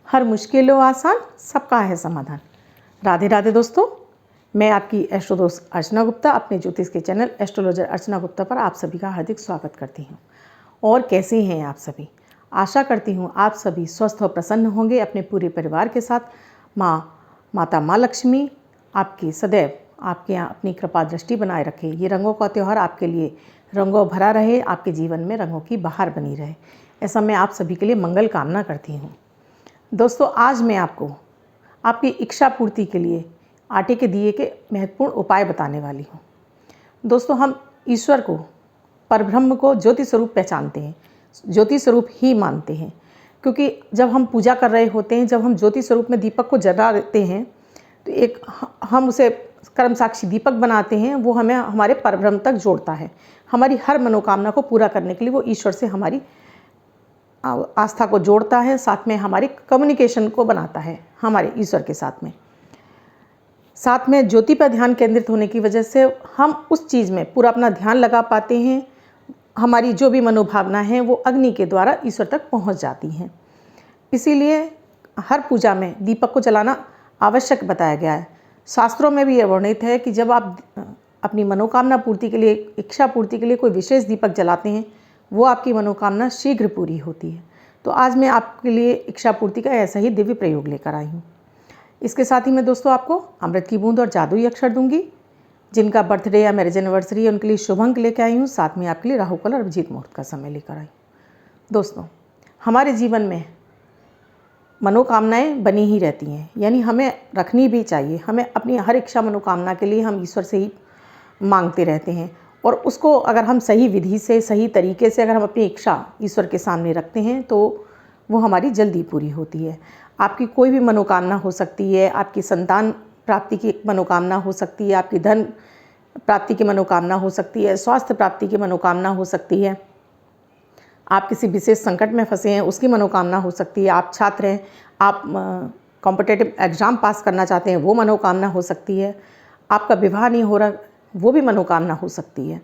हर मुश्किल हो आसान, सबका है समाधान। राधे राधे दोस्तों, मैं आपकी एस्ट्रो दोस्त अर्चना गुप्ता अपने ज्योतिष के चैनल एस्ट्रोलॉजर अर्चना गुप्ता पर आप सभी का हार्दिक स्वागत करती हूँ। और कैसे हैं आप सभी? आशा करती हूँ आप सभी स्वस्थ और प्रसन्न होंगे अपने पूरे परिवार के साथ। माँ लक्ष्मी आपकी सदैव आपके यहाँ अपनी कृपा दृष्टि बनाए रखे। ये रंगों का त्यौहार आपके लिए रंगों भरा रहे, आपके जीवन में रंगों की बहार बनी रहे, ऐसा मैं आप सभी के लिए मंगल कामना करती हूँ। दोस्तों, आज मैं आपको आपकी इच्छा पूर्ति के लिए आटे के दिए के महत्वपूर्ण उपाय बताने वाली हूँ। दोस्तों, हम ईश्वर को, परब्रह्म को ज्योति स्वरूप पहचानते हैं, ज्योति स्वरूप ही मानते हैं, क्योंकि जब हम पूजा कर रहे होते हैं, जब हम ज्योति स्वरूप में दीपक को जला देते हैं तो एक हम उसे कर्म साक्षी दीपक बनाते हैं। वो हमें हमारे परब्रह्म तक जोड़ता है। हमारी हर मनोकामना को पूरा करने के लिए वो ईश्वर से हमारी आस्था को जोड़ता है, साथ में हमारी कम्युनिकेशन को बनाता है हमारे ईश्वर के साथ में। साथ में ज्योति पर ध्यान केंद्रित होने की वजह से हम उस चीज़ में पूरा अपना ध्यान लगा पाते हैं। हमारी जो भी मनोभावना है वो अग्नि के द्वारा ईश्वर तक पहुंच जाती हैं। इसीलिए हर पूजा में दीपक को जलाना आवश्यक बताया गया है। शास्त्रों में भी यह वर्णित है कि जब आप अपनी मनोकामना पूर्ति के लिए, इच्छा पूर्ति के लिए कोई विशेष दीपक जलाते हैं, वो आपकी मनोकामना शीघ्र पूरी होती है। तो आज मैं आपके लिए इच्छा पूर्ति का ऐसा ही दिव्य प्रयोग लेकर आई हूँ। इसके साथ ही मैं दोस्तों आपको अमृत की बूंद और जादुई अक्षर दूंगी। जिनका बर्थडे या मैरिज एनिवर्सरी है उनके लिए शुभ अंक लेकर आई हूँ। साथ में आपके लिए राहु काल और अभिजीत मुहूर्त का समय लेकर आई हूँ। दोस्तों, हमारे जीवन में मनोकामनाएं बनी ही रहती हैं, यानी हमें रखनी भी चाहिए। हमें अपनी हर इच्छा मनोकामना के लिए हम ईश्वर से ही मांगते रहते हैं, और उसको अगर हम सही विधि से, सही तरीके से अगर हम अपनी इच्छा ईश्वर के सामने रखते हैं तो वो हमारी जल्दी पूरी होती है। आपकी कोई भी मनोकामना हो सकती है, आपकी संतान प्राप्ति की मनोकामना हो सकती है, आपकी धन प्राप्ति की मनोकामना हो सकती है, स्वास्थ्य प्राप्ति की मनोकामना हो सकती है, आप किसी विशेष संकट में फंसे हैं उसकी मनोकामना हो सकती है, आप छात्र हैं, आप कॉम्पिटिटिव एग्ज़ाम पास करना चाहते हैं वो मनोकामना हो सकती है, आपका विवाह नहीं हो रहा वो भी मनोकामना हो सकती है।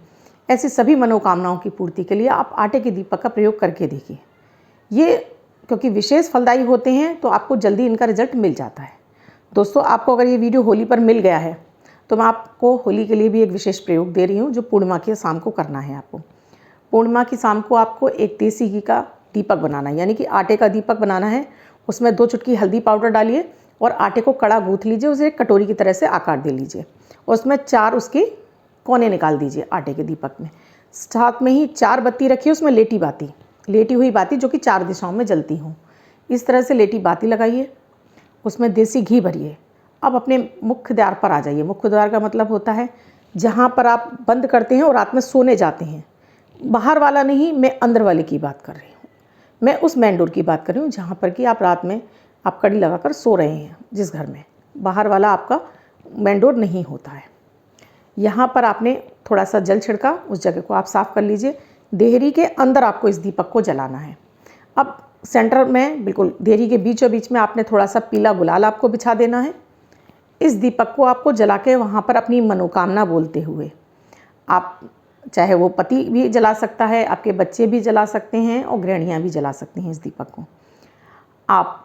ऐसी सभी मनोकामनाओं की पूर्ति के लिए आप आटे के दीपक का प्रयोग करके देखिए। ये क्योंकि विशेष फलदायी होते हैं तो आपको जल्दी इनका रिजल्ट मिल जाता है। दोस्तों, आपको अगर ये वीडियो होली पर मिल गया है तो मैं आपको होली के लिए भी एक विशेष प्रयोग दे रही हूँ, जो पूर्णिमा की शाम को करना है। आपको पूर्णिमा की शाम को आपको एक देसी घी का दीपक बनाना है, यानी कि आटे का दीपक बनाना है। उसमें 2 चुटकी हल्दी पाउडर डालिए और आटे को कड़ा गूँथ लीजिए, उसे एक कटोरी की तरह से आकार दे लीजिए और उसमें 4 उसके कोने निकाल दीजिए आटे के दीपक में। साथ में ही 4 बत्ती रखिए, उसमें लेटी हुई बाती जो कि 4 दिशाओं में जलती हों। इस तरह से लेटी बाती लगाइए, उसमें देसी घी भरिए। अब अपने मुख्य द्वार पर आ जाइए। मुख्य द्वार का मतलब होता है जहाँ पर आप बंद करते हैं और रात में सोने जाते हैं। बाहर वाला नहीं, मैं अंदर वाले की बात कर रही हूँ। मैं उस मेन डोर की बात कर रही हूँ जहाँ पर कि आप रात में आप कड़ी लगाकर सो रहे हैं, जिस घर में बाहर वाला आपका मेन डोर नहीं होता है। यहाँ पर आपने थोड़ा सा जल छिड़का, उस जगह को आप साफ़ कर लीजिए। देहरी के अंदर आपको इस दीपक को जलाना है। अब सेंटर में, बिल्कुल देहरी के बीचों बीच में आपने थोड़ा सा पीला गुलाल आपको बिछा देना है। इस दीपक को आपको जला के वहाँ पर अपनी मनोकामना बोलते हुए, आप चाहे वो पति भी जला सकता है, आपके बच्चे भी जला सकते हैं और गृहिणियाँ भी जला सकती हैं। इस दीपक को आप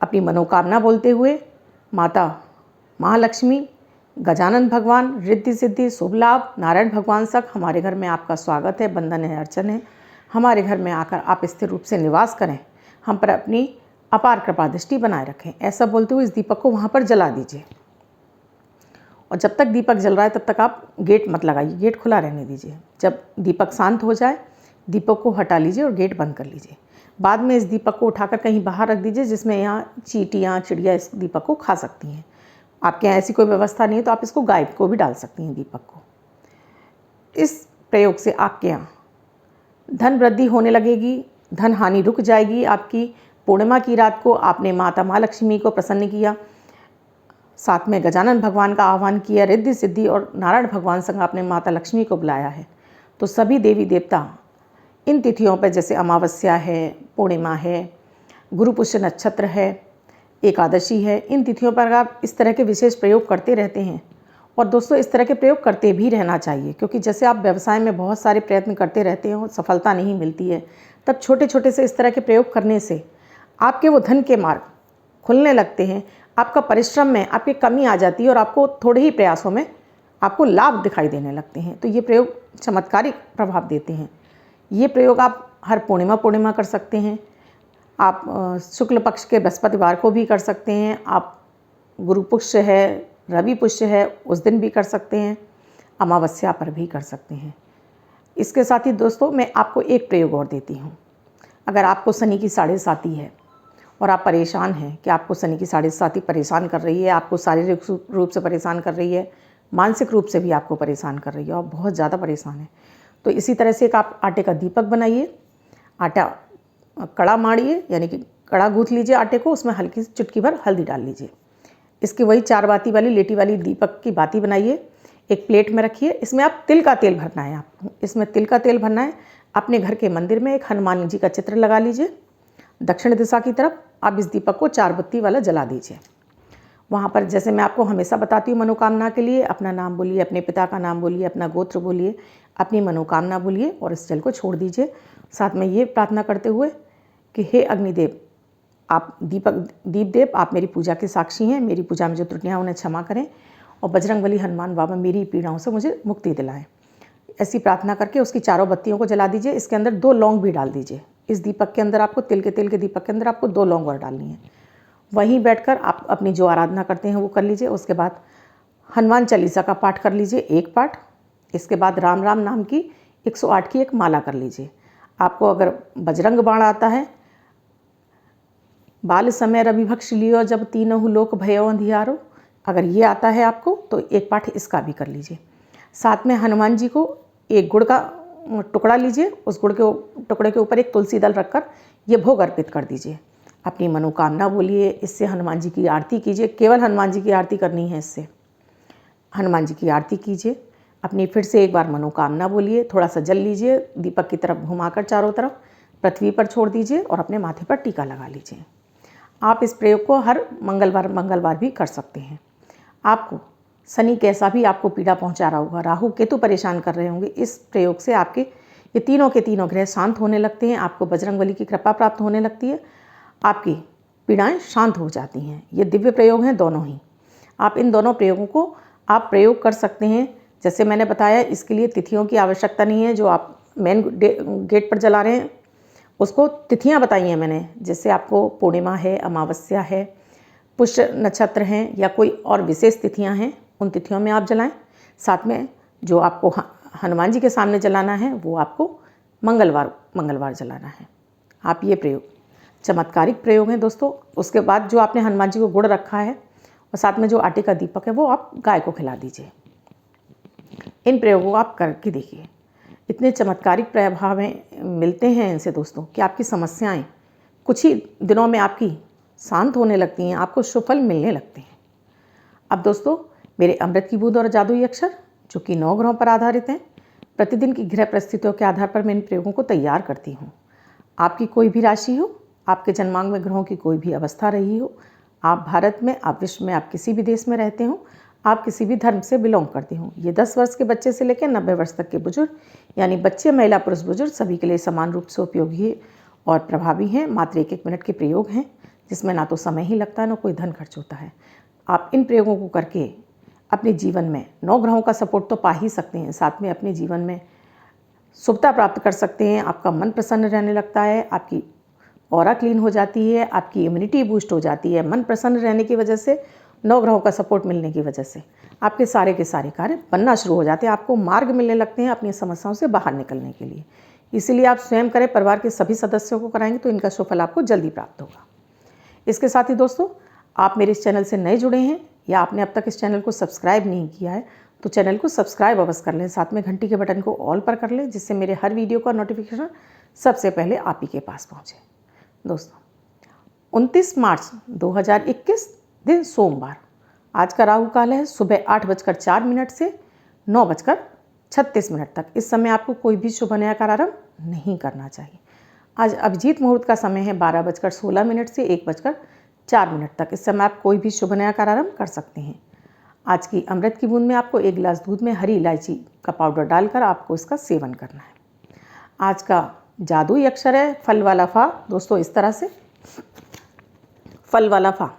अपनी मनोकामना बोलते हुए माता महालक्ष्मी, गजानन भगवान, रिद्धि सिद्धि शुभ लाभ, नारायण भगवान तक हमारे घर में आपका स्वागत है, बंधन है, अर्चन है। हमारे घर में आकर आप स्थिर रूप से निवास करें, हम पर अपनी अपार कृपा दृष्टि बनाए रखें, ऐसा बोलते हुए इस दीपक को वहाँ पर जला दीजिए। और जब तक दीपक जल रहा है तब तक आप गेट मत लगाइए, गेट खुला रहने दीजिए। जब दीपक शांत हो जाए दीपक को हटा लीजिए और गेट बंद कर लीजिए। बाद में इस दीपक को उठाकर कहीं बाहर रख दीजिए, जिसमें यहाँ चींटियाँ, चिड़िया इस दीपक को खा सकती हैं। आपके यहाँ ऐसी कोई व्यवस्था नहीं है तो आप इसको गायब को भी डाल सकती हैं दीपक को। इस प्रयोग से आपके यहाँ धन वृद्धि होने लगेगी, धन हानि रुक जाएगी आपकी। पूर्णिमा की रात को आपने माता महालक्ष्मी को प्रसन्न किया, साथ में गजानन भगवान का आह्वान किया, रिद्धि सिद्धि और नारायण भगवान संग आपने माता लक्ष्मी को बुलाया है। तो सभी देवी देवता इन तिथियों पर, जैसे अमावस्या है, पूर्णिमा है, गुरु पुष्य नक्षत्र है, एकादशी है, इन तिथियों पर आप इस तरह के विशेष प्रयोग करते रहते हैं। और दोस्तों, इस तरह के प्रयोग करते भी रहना चाहिए, क्योंकि जैसे आप व्यवसाय में बहुत सारे प्रयत्न करते रहते हो, सफलता नहीं मिलती है, तब छोटे छोटे से इस तरह के प्रयोग करने से आपके वो धन के मार्ग खुलने लगते हैं, आपका परिश्रम में आपकी कमी आ जाती है और आपको थोड़े ही प्रयासों में आपको लाभ दिखाई देने लगते हैं। तो ये प्रयोग चमत्कारिक प्रभाव देते हैं। ये प्रयोग आप हर पूर्णिमा कर सकते हैं, आप शुक्ल पक्ष के बृहस्पतिवार को भी कर सकते हैं, आप गुरु पुष्य है, रवि पुष्य है उस दिन भी कर सकते हैं, अमावस्या पर भी कर सकते हैं। इसके साथ ही दोस्तों मैं आपको एक प्रयोग और देती हूँ। अगर आपको शनि की 7.5 है और आप परेशान हैं कि आपको शनि की 7.5 परेशान कर रही है, आपको शारीरिक रूप से परेशान कर रही है, मानसिक रूप से भी आपको परेशान कर रही है और बहुत ज़्यादा परेशान है, तो इसी तरह से एक आप आटे का दीपक बनाइए, आटा कड़ा मारिए, यानी कि कड़ा गूँथ लीजिए आटे को, उसमें हल्की सी चुटकी भर हल्दी डाल लीजिए। इसकी वही 4 बाती वाली लेटी वाली दीपक की बाती बनाइए, एक प्लेट में रखिए। इसमें आप तिल का तेल भरना है, आपको इसमें तिल का तेल भरना है। अपने घर के मंदिर में एक हनुमान जी का चित्र लगा लीजिए, दक्षिण दिशा की तरफ आप इस दीपक को 4 बत्ती वाला जला दीजिए। वहाँ पर जैसे मैं आपको हमेशा बताती हूँ, मनोकामना के लिए अपना नाम बोलिए, अपने पिता का नाम बोलिए, अपना गोत्र बोलिए, अपनी मनोकामना बोलिए और इस जल को छोड़ दीजिए। साथ में ये प्रार्थना करते हुए कि हे अग्निदेव, आप दीप देव, आप मेरी पूजा के साक्षी हैं, मेरी पूजा में जो त्रुटियाँ हैं उन्हें क्षमा करें और बजरंगबली हनुमान बाबा मेरी पीड़ाओं से मुझे मुक्ति दिलाएं। ऐसी प्रार्थना करके उसकी 4 बत्तियों को जला दीजिए। इसके अंदर 2 लौंग भी डाल दीजिए। इस दीपक के अंदर आपको तेल के दीपक के अंदर आपको 2 लौंग और डालनी है। वहीं बैठकर आप अपनी जो आराधना करते हैं वो कर लीजिए। उसके बाद हनुमान चालीसा का पाठ कर लीजिए, 1 पाठ। इसके बाद राम राम नाम की 108 की एक माला कर लीजिए। आपको अगर बजरंग बाण आता है, बाल समय रवि भक्ष लियो जब तीनों लोक भयो अंधियारो, अगर ये आता है आपको तो 1 पाठ इसका भी कर लीजिए। साथ में हनुमान जी को एक गुड़ का टुकड़ा लीजिए, उस गुड़ के टुकड़े के ऊपर एक तुलसी दल रखकर ये भोग अर्पित कर दीजिए। अपनी मनोकामना बोलिए, इससे हनुमान जी की आरती कीजिए। केवल हनुमान जी की आरती करनी है, इससे हनुमान जी की आरती कीजिए। अपनी फिर से एक बार मनोकामना बोलिए, थोड़ा सा जल लीजिए, दीपक की तरफ घुमाकर चारों तरफ पृथ्वी पर छोड़ दीजिए और अपने माथे पर टीका लगा लीजिए। आप इस प्रयोग को हर मंगलवार भी कर सकते हैं। आपको शनि कैसा भी आपको पीड़ा पहुंचा रहा होगा, राहु केतु परेशान कर रहे होंगे, इस प्रयोग से आपके ये तीनों के तीनों ग्रह शांत होने लगते हैं। आपको बजरंगबली की कृपा प्राप्त होने लगती है, आपकी पीड़ाएं शांत हो जाती हैं। ये दिव्य प्रयोग हैं दोनों ही। आप इन दोनों प्रयोगों को आप प्रयोग कर सकते हैं। जैसे मैंने बताया, इसके लिए तिथियों की आवश्यकता नहीं है। जो आप मेन गेट पर जला रहे हैं उसको तिथियां बताई हैं मैंने, जैसे आपको पूर्णिमा है, अमावस्या है, पुष्य नक्षत्र हैं या कोई और विशेष तिथियां हैं, उन तिथियों में आप जलाएं। साथ में जो आपको हनुमान जी के सामने जलाना है वो आपको मंगलवार जलाना है। आप ये प्रयोग चमत्कारिक प्रयोग हैं दोस्तों। उसके बाद जो आपने हनुमान जी को गुड़ रखा है और साथ में जो आटे का दीपक है वो आप गाय को खिला दीजिए। इन प्रयोगों को आप करके देखिए, इतने चमत्कारिक प्रभाव मिलते हैं इनसे दोस्तों कि आपकी समस्याएं कुछ ही दिनों में आपकी शांत होने लगती हैं, आपको सुफल मिलने लगते हैं। अब दोस्तों, मेरे अमृत की बूंद और जादुई अक्षर जो कि 9 ग्रहों पर आधारित हैं, प्रतिदिन की ग्रह परिस्थितियों के आधार पर मैं इन प्रयोगों को तैयार करती हूँ। आपकी कोई भी राशि हो, आपके जन्मांग में ग्रहों की कोई भी अवस्था रही हो, आप भारत में, आप विश्व में, आप किसी भी देश में रहते हो, आप किसी भी धर्म से बिलोंग करते हो, ये 10 वर्ष के बच्चे से लेकर 90 वर्ष तक के बुजुर्ग, यानी बच्चे, महिला, पुरुष, बुजुर्ग सभी के लिए समान रूप से उपयोगी और प्रभावी हैं। मात्र 1-1 मिनट के प्रयोग हैं जिसमें ना तो समय ही लगता है, ना कोई धन खर्च होता है। आप इन प्रयोगों को करके अपने जीवन में 9 ग्रहों का सपोर्ट तो पा ही सकते हैं, साथ में अपने जीवन में शुभता प्राप्त कर सकते हैं। आपका मन प्रसन्न रहने लगता है, आपकी ऑरा क्लीन हो जाती है, आपकी इम्यूनिटी बूस्ट हो जाती है। मन प्रसन्न रहने की वजह से, 9 ग्रहों का सपोर्ट मिलने की वजह से आपके सारे के सारे कार्य बनना शुरू हो जाते हैं। आपको मार्ग मिलने लगते हैं अपनी समस्याओं से बाहर निकलने के लिए। इसीलिए आप स्वयं करें, परिवार के सभी सदस्यों को कराएंगे तो इनका सुफल आपको जल्दी प्राप्त होगा। इसके साथ ही दोस्तों, आप मेरे इस चैनल से नए जुड़े हैं या आपने अब तक इस चैनल को सब्सक्राइब नहीं किया है तो चैनल को सब्सक्राइब अवश्य कर लें। साथ में घंटी के बटन को ऑल पर कर लें, जिससे मेरे हर वीडियो का नोटिफिकेशन सबसे पहले आप ही के पास पहुँचे। दोस्तों, 29 मार्च 2021 दिन सोमवार, आज का राहु काल है सुबह 8:04 से 9:36 तक। इस समय आपको कोई भी शुभ नया कार्यारंभ नहीं करना चाहिए। आज अभिजीत मुहूर्त का समय है 12:16 से 1:04 तक। इस समय आप कोई भी शुभ नया कार्यारंभ कर सकते हैं। आज की अमृत की बूंद में आपको 1 गिलास दूध में हरी इलायची का पाउडर डालकर आपको इसका सेवन करना है। आज का जादुई अक्षर है फल वाला फा। दोस्तों, इस तरह से फल वाला फा।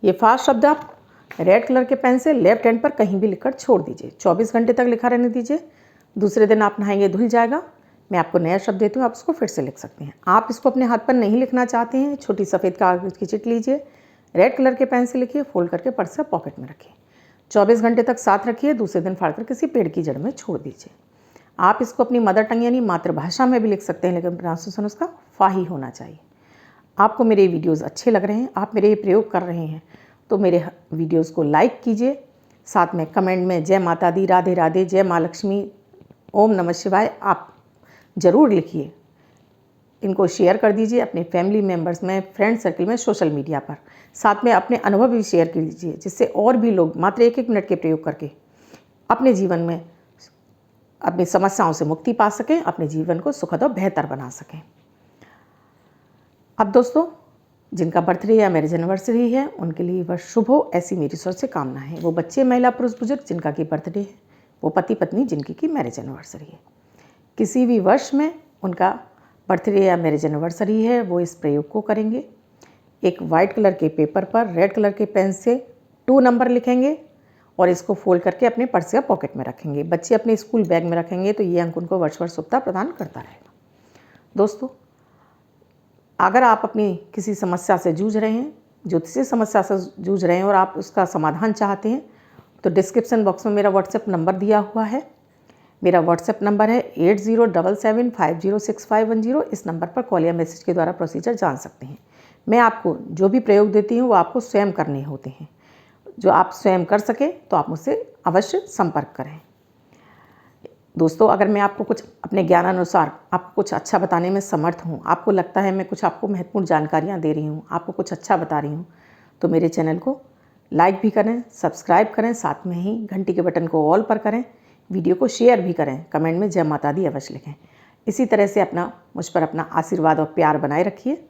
ये फा शब्द आप रेड कलर के पेन से लेफ्ट हैंड पर कहीं भी लिखकर छोड़ दीजिए। 24 घंटे तक लिखा रहने दीजिए। दूसरे दिन आप नहाएंगे धुल जाएगा। मैं आपको नया शब्द देती हूँ, आप उसको फिर से लिख सकते हैं। आप इसको अपने हाथ पर नहीं लिखना चाहते हैं, छोटी सफ़ेद कागज की चिट लीजिए, रेड कलर के पेन से लिखिए, फोल्ड करके पर्स या पॉकेट में रखिए। 24 घंटे तक साथ रखिए, दूसरे दिन फाड़कर किसी पेड़ की जड़ में छोड़ दीजिए। आप इसको अपनी मदर टंग यानी मातृभाषा में भी लिख सकते हैं, लेकिन प्रोनाउंसिएशन उसका फा ही होना चाहिए। आपको मेरे वीडियोज़ अच्छे लग रहे हैं, आप मेरे ये प्रयोग कर रहे हैं, तो मेरे वीडियोज़ को लाइक कीजिए। साथ में कमेंट में जय माता दी, राधे राधे, जय माँ लक्ष्मी, ओम नमः शिवाय आप ज़रूर लिखिए। इनको शेयर कर दीजिए अपने फैमिली मेम्बर्स में, फ्रेंड सर्कल में, सोशल मीडिया पर। साथ में अपने अनुभव भी शेयर कीजिए, जिससे और भी लोग मात्र 1-1 मिनट के प्रयोग करके अपने जीवन में अपनी समस्याओं से मुक्ति पा सकें, अपने जीवन को सुखद और बेहतर बना सकें। अब दोस्तों, जिनका बर्थडे या मैरिज एनिवर्सरी है उनके लिए वह शुभ हो, ऐसी मेरी ईश्वर से कामना है। वो बच्चे, महिला, पुरुष, बुजुर्ग जिनका की बर्थडे है, वो पति पत्नी जिनकी की मैरिज एनिवर्सरी है, किसी भी वर्ष में उनका बर्थडे या मैरिज एनिवर्सरी है, वो इस प्रयोग को करेंगे। एक वाइट कलर के पेपर पर रेड कलर के पेन से 2 नंबर लिखेंगे और इसको फोल्ड करके अपने पर्स या पॉकेट में रखेंगे। बच्चे अपने स्कूल बैग में रखेंगे तो ये अंक उनको वर्ष वर्ष शुभता प्रदान करता रहेगा। दोस्तों, अगर आप अपनी किसी समस्या से जूझ रहे हैं, ज्योतिषीय समस्या से जूझ रहे हैं और आप उसका समाधान चाहते हैं, तो डिस्क्रिप्शन बॉक्स में मेरा व्हाट्सएप नंबर दिया हुआ है। मेरा व्हाट्सएप नंबर है 8077506510। इस नंबर पर कॉल या मैसेज के द्वारा प्रोसीजर जान सकते हैं। मैं आपको जो भी प्रयोग देती हूँ वो आपको स्वयं करने होते हैं। जो आप स्वयं कर सकें तो आप मुझसे अवश्य संपर्क करें। दोस्तों, अगर मैं आपको कुछ अपने ज्ञानानुसार आपको कुछ अच्छा बताने में समर्थ हूँ, आपको लगता है मैं कुछ आपको महत्वपूर्ण जानकारियाँ दे रही हूँ, आपको कुछ अच्छा बता रही हूँ, तो मेरे चैनल को लाइक भी करें, सब्सक्राइब करें, साथ में ही घंटी के बटन को ऑल पर करें, वीडियो को शेयर भी करें, कमेंट में जय माता दी अवश्य लिखें। इसी तरह से मुझ पर अपना आशीर्वाद और प्यार बनाए रखिए।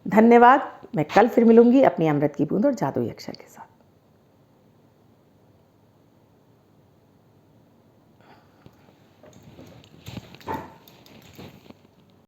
धन्यवाद। मैं कल फिर मिलूंगी अपनी अमृत की बूंद और जादुई अक्षर के साथ।